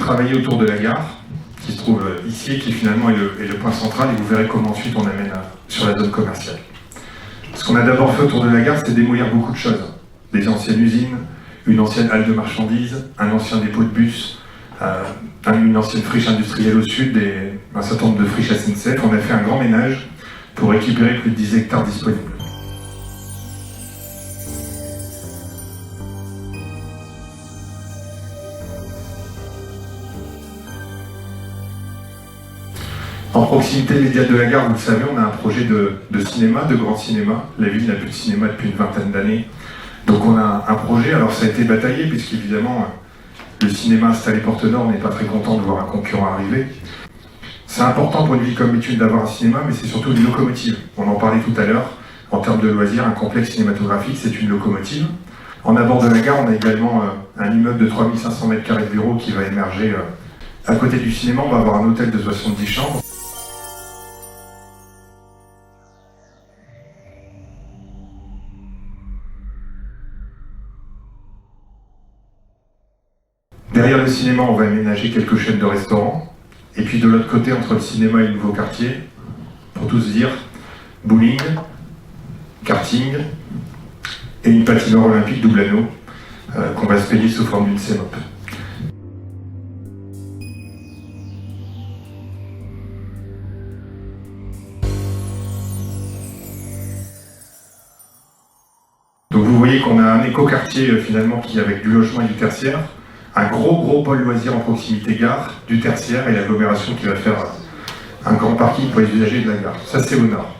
travailler autour de la gare, qui se trouve ici et qui finalement est le point central, et vous verrez comment ensuite on amène sur la zone commerciale. Ce qu'on a d'abord fait autour de la gare, c'est démolir beaucoup de choses. Des anciennes usines, une ancienne halle de marchandises, un ancien dépôt de bus, une ancienne friche industrielle au sud et un certain nombre de friches SNCF. On a fait un grand ménage pour récupérer plus de 10 hectares disponibles. En proximité immédiate de la gare, vous le savez, on a un projet de cinéma, de grand cinéma. La ville n'a plus de cinéma depuis une vingtaine d'années. Donc on a un projet, alors ça a été bataillé, puisqu'évidemment, le cinéma installé Porte-Nord n'est pas très content de voir un concurrent arriver. C'est important pour une ville comme Béthune d'avoir un cinéma, mais c'est surtout une locomotive. On en parlait tout à l'heure. En termes de loisirs, un complexe cinématographique, c'est une locomotive. En abord de la gare, on a également un immeuble de 3500 m² de bureaux qui va émerger. À côté du cinéma, on va avoir un hôtel de 70 chambres. Derrière le cinéma, on va aménager quelques chaînes de restaurants. Et puis de l'autre côté, entre le cinéma et le nouveau quartier, pour tout se dire, bowling, karting et une patinoire olympique double anneau qu'on va se payer sous forme d'une CEMOP. Donc vous voyez qu'on a un écoquartier finalement qui avec du logement et du tertiaire, un gros pôle loisir en proximité gare, du tertiaire et l'agglomération qui va faire un grand parking pour les usagers de la gare. Ça c'est au nord.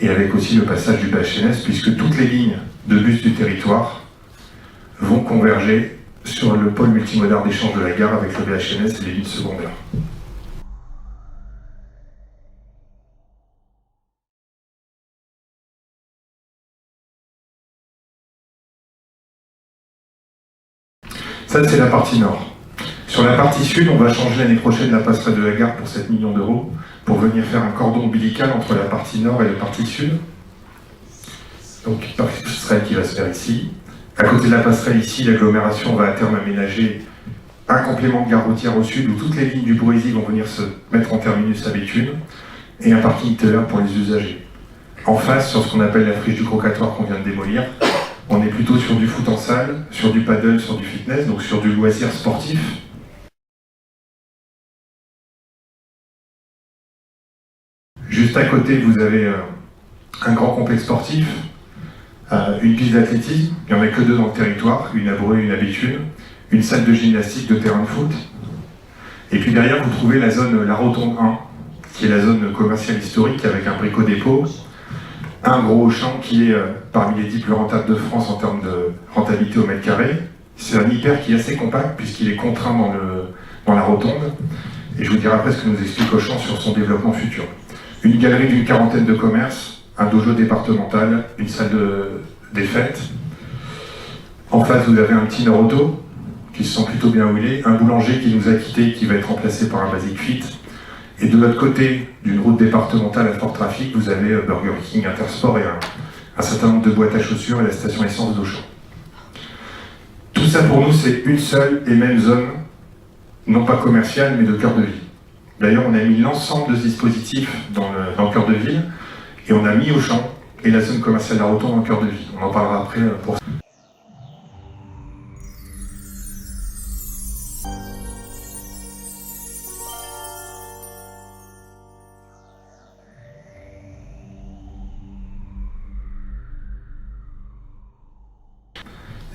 Et avec aussi le passage du BHNS, puisque toutes les lignes de bus du territoire vont converger sur le pôle multimodal d'échange de la gare avec le BHNS et les lignes secondaires. Ça, c'est la partie nord. Sur la partie sud, on va changer l'année prochaine la passerelle de la gare pour 7 millions d'euros pour venir faire un cordon ombilical entre la partie nord et la partie sud. Donc, une passerelle qui va se faire ici. À côté de la passerelle, ici, l'agglomération va à terme aménager un complément de gare routière au sud où toutes les lignes du Boésie vont venir se mettre en terminus à Béthune et un parking TER pour les usagers. En face, sur ce qu'on appelle la friche du crocatoire qu'on vient de démolir, on est plutôt sur du foot en salle, sur du paddle, sur du fitness, donc sur du loisir sportif. Juste à côté, vous avez un grand complexe sportif, une piste d'athlétisme, il n'y en a que 2 dans le territoire, une à Breux et une à Béthune, une salle de gymnastique, de terrain de foot. Et puis derrière, vous trouvez la zone, la Rotonde 1, qui est la zone commerciale historique avec un brico-dépôt, un gros Auchan qui est parmi les 10 plus rentables de France en termes de rentabilité au mètre carré. C'est un hyper qui est assez compact puisqu'il est contraint dans la rotonde. Et je vous dirai après ce que nous explique Auchan sur son développement futur. Une galerie d'une 40aine de commerces, un dojo départemental, une salle des fêtes. En face, vous avez un petit Nord Auto qui se sent plutôt bien où il est, un boulanger qui nous a quittés qui va être remplacé par un Basic Fit. Et de l'autre côté d'une route départementale à fort trafic, vous avez Burger King, Intersport et un certain nombre de boîtes à chaussures et la station essence d'Auchan. Tout ça pour nous, c'est une seule et même zone, non pas commerciale, mais de cœur de ville. D'ailleurs, on a mis l'ensemble de ce dispositif dans le cœur de ville, et on a mis Auchan et la zone commerciale de la Rotonde dans le cœur de ville. On en parlera après pour ça.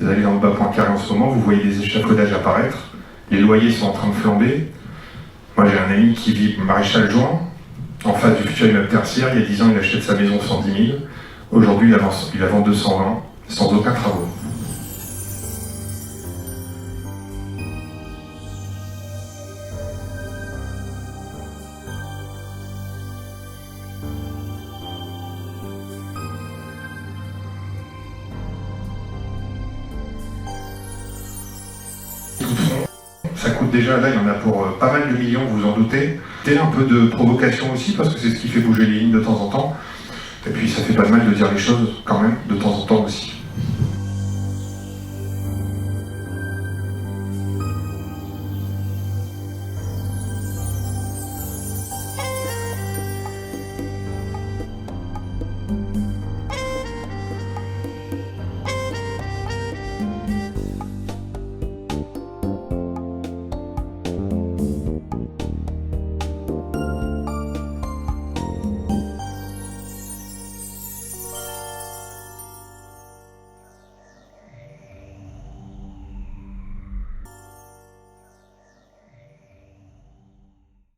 Vous allez dans le bas point carré en ce moment, vous voyez des échafaudages apparaître, les loyers sont en train de flamber. Moi j'ai un ami qui vit Maréchal Juin, en face du futur immeuble tertiaire, il y a 10 ans il achète sa maison 110 000, aujourd'hui il la vend 220, sans aucun travaux. Ça coûte déjà, là il y en a pour pas mal de millions, vous vous en doutez. un peu de provocation aussi, parce que c'est ce qui fait bouger les lignes de temps en temps. Et puis ça fait pas de mal de dire les choses quand même de temps en temps aussi.